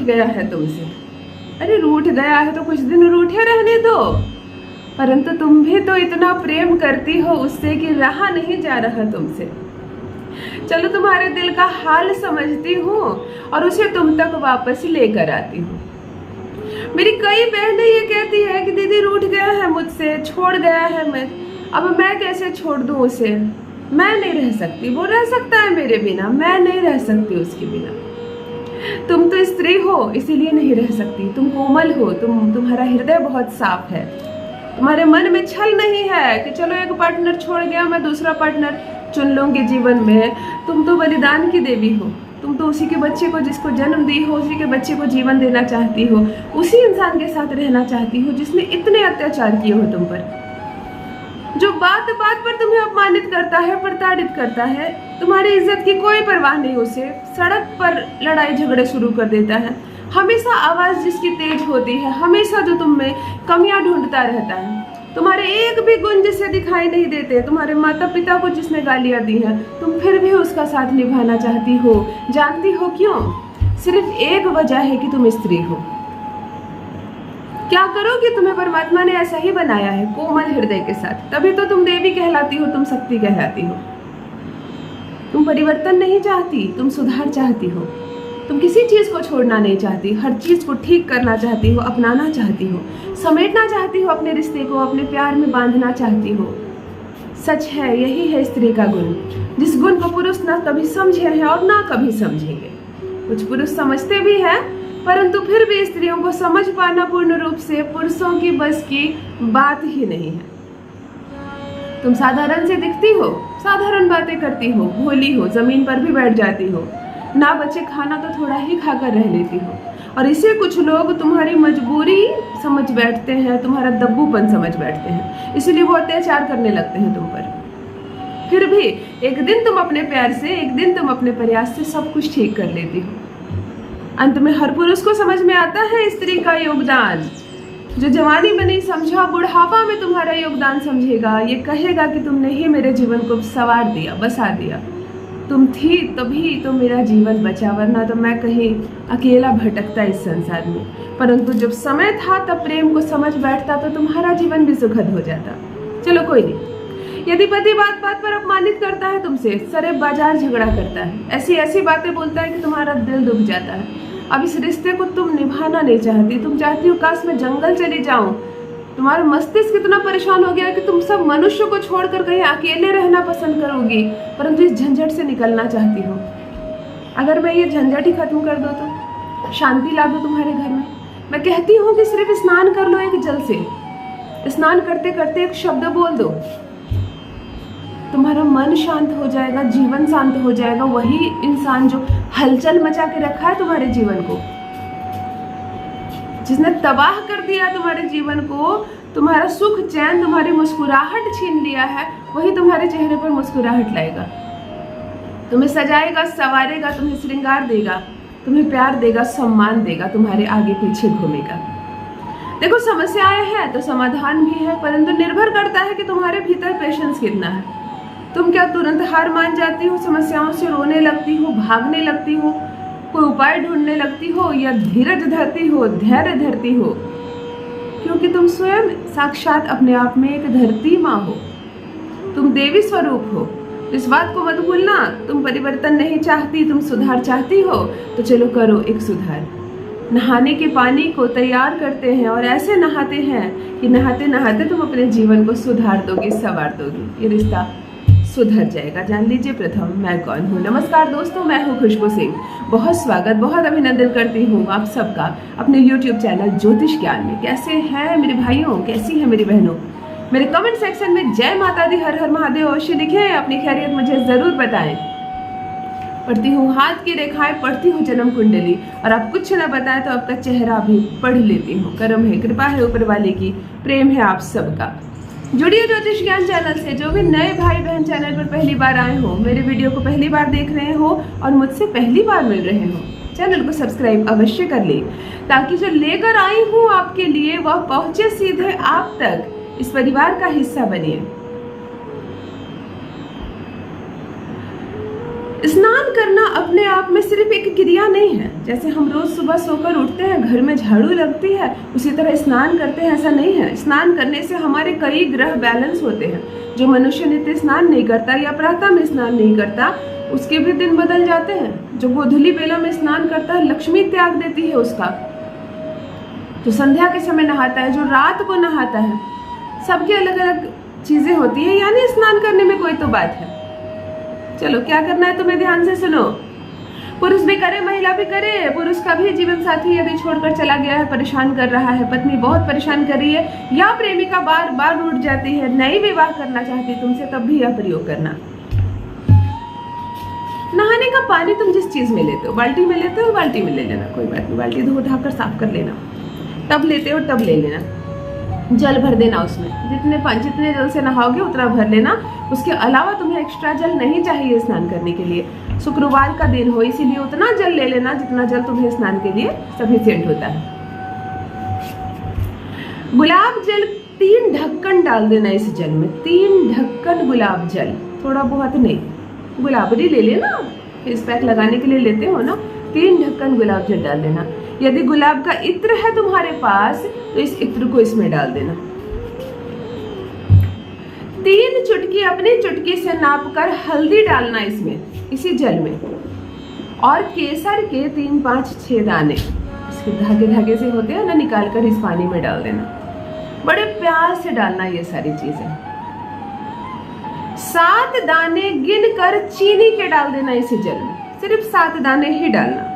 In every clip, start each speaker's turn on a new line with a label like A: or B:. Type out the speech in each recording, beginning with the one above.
A: गया है तुमसे। अरे रूठ गया है तो कुछ दिन रूठे रहने दो, परंतु तुम भी तो इतना प्रेम करती हो उससे कि रहा नहीं जा रहा तुमसे। चलो तुम्हारे दिल का हाल समझती हूँ और उसे तुम तक वापस लेकर आती हूँ। मेरी कई बहनें ये कहती है कि दीदी रूठ गया है मुझसे, छोड़ गया है, अब मैं कैसे छोड़ दूँ उसे, मैं नहीं रह सकती, वो रह सकता है मेरे बिना, मैं नहीं रह सकती उसके बिना। तुम तो स्त्री हो इसीलिए नहीं रह सकती, तुम कोमल हो, तुम्हारा हृदय बहुत साफ है, तुम्हारे मन में छल नहीं है कि चलो एक पार्टनर छोड़ गया मैं दूसरा पार्टनर चुन लूंगी जीवन में। तुम तो बलिदान की देवी हो, तुम तो उसी के बच्चे को जिसको जन्म दी हो, उसी के बच्चे को जीवन देना चाहती हो, उसी इंसान के साथ रहना चाहती हो जिसने इतने अत्याचार किए हो तुम पर, जो बात बात पर तुम्हें अपमानित करता है, प्रताड़ित करता है, तुम्हारी इज्जत की कोई परवाह नहीं, उसे सड़क पर लड़ाई झगड़े शुरू कर देता है, हमेशा आवाज जिसकी तेज होती है, हमेशा जो तुम में कमियां ढूंढता रहता है, तुम्हारे एक भी गुण जिसे दिखाई नहीं देते, तुम्हारे माता पिता को जिसने गालियां दी हैं, तुम फिर भी उसका साथ निभाना चाहती हो। जानती हो क्यों? सिर्फ एक वजह है कि तुम स्त्री हो। क्या करोगे? तुम्हें परमात्मा ने ऐसा ही बनाया है, कोमल हृदय के साथ, तभी तो तुम देवी कहलाती हो, तुम शक्ति कहलाती हो। तुम परिवर्तन नहीं चाहती, तुम सुधार चाहती हो, तुम किसी चीज को छोड़ना नहीं चाहती, हर चीज को ठीक करना चाहती हो, अपनाना चाहती हो, समेटना चाहती हो, अपने रिश्ते को अपने प्यार में बांधना चाहती हो। सच है, यही है स्त्री का गुण, जिस गुण को पुरुष ना कभी समझे हैं और ना कभी समझेंगे। कुछ पुरुष समझते भी हैं, परंतु फिर भी स्त्रियों को समझ पाना पूर्ण रूप से पुरुषों की बस की बात ही नहीं है। तुम साधारण से दिखती हो, साधारण बातें करती हो, भोली हो, जमीन पर भी बैठ जाती हो, ना बचे खाना तो थोड़ा ही खाकर रह लेती हो, और इसे कुछ लोग तुम्हारी मजबूरी समझ बैठते हैं, तुम्हारा दब्बूपन समझ बैठते हैं, इसलिए वो अत्याचार करने लगते हैं तुम पर। फिर भी एक दिन तुम अपने प्यार से, एक दिन तुम अपने प्रयास से सब कुछ ठीक कर लेती हो। अंत में हर पुरुष को समझ में आता है स्त्री का योगदान। जो जवानी में नहीं समझा, बुढ़ापा में तुम्हारा योगदान समझेगा, ये कहेगा कि तुमने ही मेरे जीवन को संवार दिया, बसा दिया, तुम थी तभी तो मेरा जीवन बचा, वरना तो मैं कहीं अकेला भटकता इस संसार में। परंतु जब समय था तब प्रेम को समझ बैठता तो तुम्हारा जीवन भी सुखद हो जाता। चलो कोई नहीं, यदि पति बात बात पर अपमानित करता है तुमसे, सरे बाजार झगड़ा करता है, ऐसी ऐसी बातें बोलता है कि तुम्हारा दिल दुख जाता है, अब इस रिश्ते को तुम निभाना नहीं चाहती, तुम चाहती हो काश मैं जंगल चली जाऊं, तुम्हारा मस्तिष्क इतना परेशान हो गया कि तुम सब मनुष्यों को छोड़कर कहीं अकेले रहना पसंद करोगी, परंतु इस झंझट से निकलना चाहती हो। अगर मैं ये झंझट ही खत्म कर दूं तो, शांति ला दूं तुम्हारे घर में, मैं कहती हूँ कि सिर्फ स्नान कर लो एक जल से, स्नान करते करते एक शब्द बोल दो, तुम्हारा मन शांत हो जाएगा, जीवन शांत हो जाएगा। वही इंसान जो हलचल मचा के रखा है तुम्हारे जीवन को, जिसने तबाह कर दिया तुम्हारे जीवन को, तुम्हारा सुख चैन, तुम्हारी मुस्कुराहट छीन लिया है, वही तुम्हारे चेहरे पर मुस्कुराहट लाएगा, तुम्हें सजाएगा, संवारेगा, तुम्हें श्रृंगार देगा, तुम्हें प्यार देगा, सम्मान देगा, तुम्हारे आगे पीछे घूमेगा। देखो समस्याएं हैं तो समाधान भी है, परंतु निर्भर करता है कि तुम्हारे भीतर पेशेंस कितना है। तुम क्या तुरंत हार मान जाती हो, समस्याओं से रोने लगती हो, भागने लगती हो, कोई उपाय ढूंढने लगती हो, या धीरज धरती हो, धैर्य धरती हो? क्योंकि तुम स्वयं साक्षात अपने आप में एक धरती माँ हो, तुम देवी स्वरूप हो। इस बात को मत भूलना। तुम परिवर्तन नहीं चाहती, तुम सुधार चाहती हो, तो चलो करो एक सुधार। नहाने के पानी को तैयार करते हैं और ऐसे नहाते हैं कि नहाते नहाते तुम अपने जीवन को सुधार दोगी, संवार दोगी, ये रिश्ता सुधर जाएगा। जान लीजिए प्रथम मैं कौन हूँ। नमस्कार दोस्तों, मैं हूँ खुशबू सिंह। बहुत स्वागत, बहुत अभिनंदन करती हूँ आप सबका अपने YouTube चैनल ज्योतिष ज्ञान में। कैसे हैं मेरे भाइयों, कैसी हैं मेरी बहनों? मेरे कमेंट सेक्शन में जय माता दी, हर हर महादेव अवश्य लिखें, अपनी खैरियत मुझे ज़रूर बताएं। पढ़ती हूँ हाथ की रेखाएं, पढ़ती हूँ जन्म कुंडली, और आप कुछ न बताएं तो आपका चेहरा भी पढ़ लेती हूँ। कर्म है, कृपा है ऊपर वाले की, प्रेम है आप सबका। जुड़िए ज्योतिष ज्ञान चैनल से। जो भी नए भाई बहन चैनल पर पहली बार आए हो, मेरे वीडियो को पहली बार देख रहे हो और मुझसे पहली बार मिल रहे हो, चैनल को सब्सक्राइब अवश्य कर ले, ताकि जो लेकर आई हूँ आपके लिए वह पहुंचे सीधे आप तक। इस परिवार का हिस्सा बनिए। स्नान करना अपने आप में सिर्फ एक क्रिया नहीं है। जैसे हम रोज सुबह सोकर उठते हैं, घर में झाड़ू लगती है, उसी तरह स्नान करते हैं, ऐसा नहीं है। स्नान करने से हमारे कई ग्रह बैलेंस होते हैं। जो मनुष्य नित्य स्नान नहीं करता या प्रातः में स्नान नहीं करता, उसके भी दिन बदल जाते हैं। जो गोधूली बेला में स्नान करता है, लक्ष्मी त्याग देती है उसका। जो संध्या के समय नहाता है, जो रात को नहाता है, सबकी अलग अलग चीजें होती है। यानी स्नान करने में कोई तो बात है। चलो, क्या करना है तुम्हें, ध्यान से सुनो। पुरुष भी करे, महिला भी करे। पुरुष का भी जीवन साथी यदि छोड़कर चला गया है, परेशान कर रहा है, पत्नी बहुत परेशान कर रही है, या प्रेमिका बार बार रूठ जाती है, नई विवाह करना चाहती तुमसे, तब भी यह प्रयोग करना। नहाने का पानी तुम जिस चीज में लेते हो, बाल्टी में लेते हो, बाल्टी में ले लेना, कोई बात नहीं। बाल्टी धो धाकर साफ कर लेना। तब लेते हो तब ले लेना। जल भर देना उसमें, जितने जल से नहाओगे उतना भर लेना। उसके अलावा तुम्हें एक्स्ट्रा जल नहीं चाहिए स्नान करने के लिए। शुक्रवार का दिन हो, इसीलिए उतना जल ले लेना जितना जल तुम्हें स्नान के लिए सफिशिएंट होता है। गुलाब जल 3 ढक्कन डाल देना इस जल में। 3 ढक्कन गुलाब जल, थोड़ा बहुत नहीं। गुलाबरी ले लेना, फेस पैक लगाने के लिए लेते हो ना। 3 ढक्कन गुलाब जल डाल देना। यदि गुलाब का इत्र है तुम्हारे पास, तो इस इत्र को इसमें डाल देना। 3 चुटकी अपनी चुटकी से नापकर हल्दी डालना इसमें, इसी जल में। और केसर के 3, 5, 6 दाने, इसके धागे धागे से होते हैं ना, निकाल कर इस पानी में डाल देना। बड़े प्यार से डालना ये सारी चीजें। 7 दाने गिन कर चीनी के डाल देना इसी जल में। सिर्फ 7 दाने ही डालना।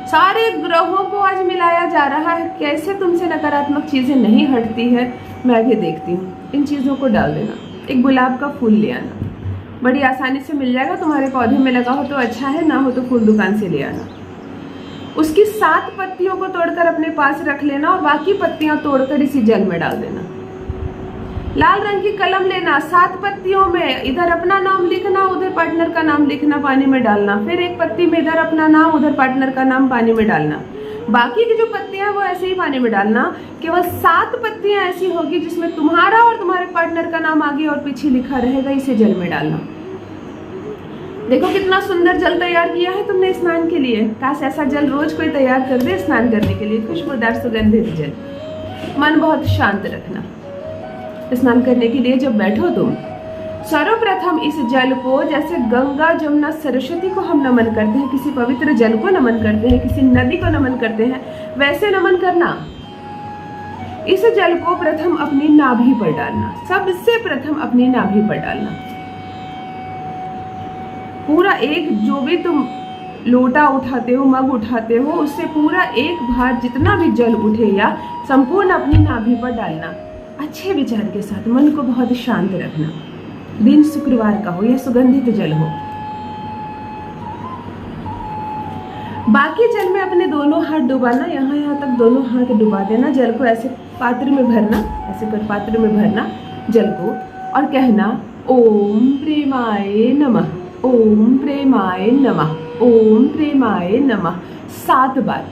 A: सारे ग्रहों को आज मिलाया जा रहा है। कैसे तुमसे नकारात्मक चीजें नहीं हटती है, मैं भी देखती हूँ। इन चीजों को डाल देना। एक गुलाब का फूल ले आना, बड़ी आसानी से मिल जाएगा। तुम्हारे पौधे में लगा हो तो अच्छा है, ना हो तो फूल दुकान से ले आना। उसकी 7 पत्तियों को तोड़कर अपने पास रख लेना और बाकी पत्तियां तोड़कर इसी जल में डाल देना। लाल रंग की कलम लेना, 7 पत्तियों में इधर अपना नाम लिखना, उधर पार्टनर का नाम लिखना, पानी में डालना। फिर एक पत्ती में इधर अपना नाम, उधर पार्टनर का नाम, पानी में डालना। बाकी की जो पत्तियां वो ऐसे ही पानी में डालना। केवल 7 पत्तियां ऐसी होगी जिसमें तुम्हारा और तुम्हारे पार्टनर का नाम आगे और पीछे लिखा रहेगा, इसे जल में डालना। देखो कितना सुंदर जल तैयार किया है तुमने स्नान के लिए। काश ऐसा जल रोज कोई तैयार कर दे स्नान करने के लिए, खुशबूदार सुगंधित जल। मन बहुत शांत रखना। स्नान करने के लिए जब बैठो तुम, सर्वप्रथम इस जल को, जैसे गंगा जमुना सरस्वती को हम नमन करते हैं, किसी पवित्र जल को नमन करते हैं, किसी नदी को नमन करते हैं, वैसे नमन करना। इस जल को प्रथम अपनी नाभि पर डालना, सबसे प्रथम अपनी नाभि पर डालना। पूरा एक, जो भी तुम लोटा उठाते हो, मग उठाते हो, उससे पूरा एक भार जितना भी जल उठे या संपूर्ण अपनी नाभि पर डालना। अच्छे विचार के साथ मन को बहुत शांत रखना। दिन शुक्रवार का हो या सुगंधित जल हो। बाकी जल में अपने दोनों हाथ डुबाना, यहाँ तक दोनों हाथ डुबा देना। जल को ऐसे पात्र में भरना, ऐसे कर पात्र में भरना जल को, और कहना ओम प्रेमाय नमः, ओम प्रेमाय नमः, ओम प्रेमाय नमः 7 बार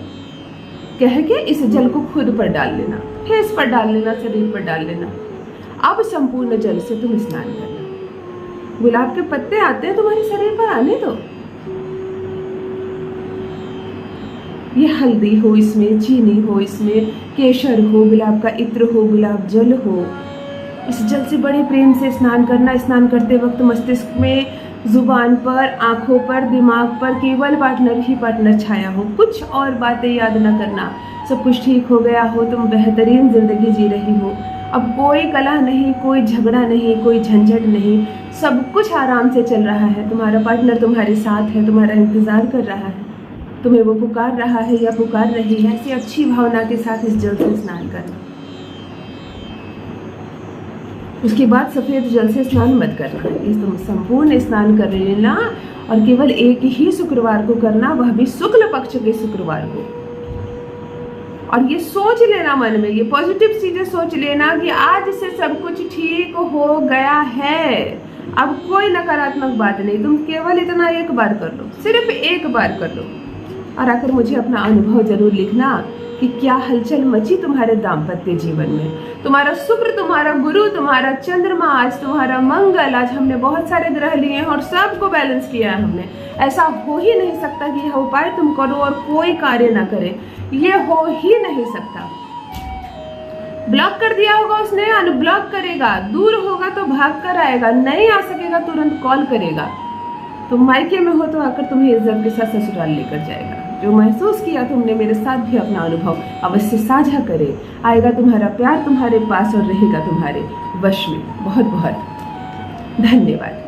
A: कह के इस जल को खुद पर डाल लेना, फेस पर डाल लेना, शरीर पर डाल लेना। अब संपूर्ण जल से तुम स्नान करना। गुलाब के पत्ते आते हैं तुम्हारे शरीर पर, आने दो। ये हल्दी हो, इसमें चीनी हो, इसमें केसर हो, गुलाब का इत्र हो, गुलाब जल हो। इस जल से बड़े प्रेम से स्नान करना। स्नान करते वक्त मस्तिष्क में, जुबान पर, आंखों पर, दिमाग पर केवल पार्टनर ही पार्टनर छाया हो। कुछ और बातें याद न करना। सब कुछ ठीक हो गया हो, तुम बेहतरीन जिंदगी जी रही हो। अब कोई कलह नहीं, कोई झगड़ा नहीं, कोई झंझट नहीं, सब कुछ आराम से चल रहा है। तुम्हारा पार्टनर तुम्हारे साथ है, तुम्हारा इंतजार कर रहा है, तुम्हें वो पुकार रहा है या पुकार रही है। ऐसी अच्छी भावना के साथ इस जल से स्नान करना। उसके बाद सफेद जल से स्नान मत करना। इस तुम संपूर्ण स्नान कर लेना, और केवल एक ही शुक्रवार को करना, वह भी शुक्ल पक्ष के शुक्रवार को। और ये सोच लेना मन में, ये पॉजिटिव चीजें सोच लेना कि आज से सब कुछ ठीक हो गया है। अब कोई नकारात्मक बात नहीं। तुम केवल इतना एक बार कर लो, सिर्फ एक बार कर लो। और आकर मुझे अपना अनुभव जरूर लिखना कि क्या हलचल मची तुम्हारे दाम्पत्य जीवन में। तुम्हारा शुक्र, तुम्हारा गुरु, तुम्हारा चंद्रमा, आज तुम्हारा मंगल, आज हमने बहुत सारे ग्रह लिए हैं और सबको बैलेंस किया है हमने। ऐसा हो ही नहीं सकता कि यह उपाय तुम करो और कोई कार्य ना करे, ये हो ही नहीं सकता। ब्लॉक कर दिया होगा उसने, अनब्लॉक करेगा, दूर होगा तो भाग कर आएगा, नहीं आ सकेगा तुरंत कॉल करेगा। तुम मायके में हो तो आकर तुम्हें इज्जत के साथ ससुराल लेकर जाएगा। जो महसूस किया तुमने मेरे साथ भी अपना अनुभव अवश्य साझा करे। आएगा तुम्हारा प्यार तुम्हारे पास और रहेगा तुम्हारे वश में। बहुत बहुत धन्यवाद।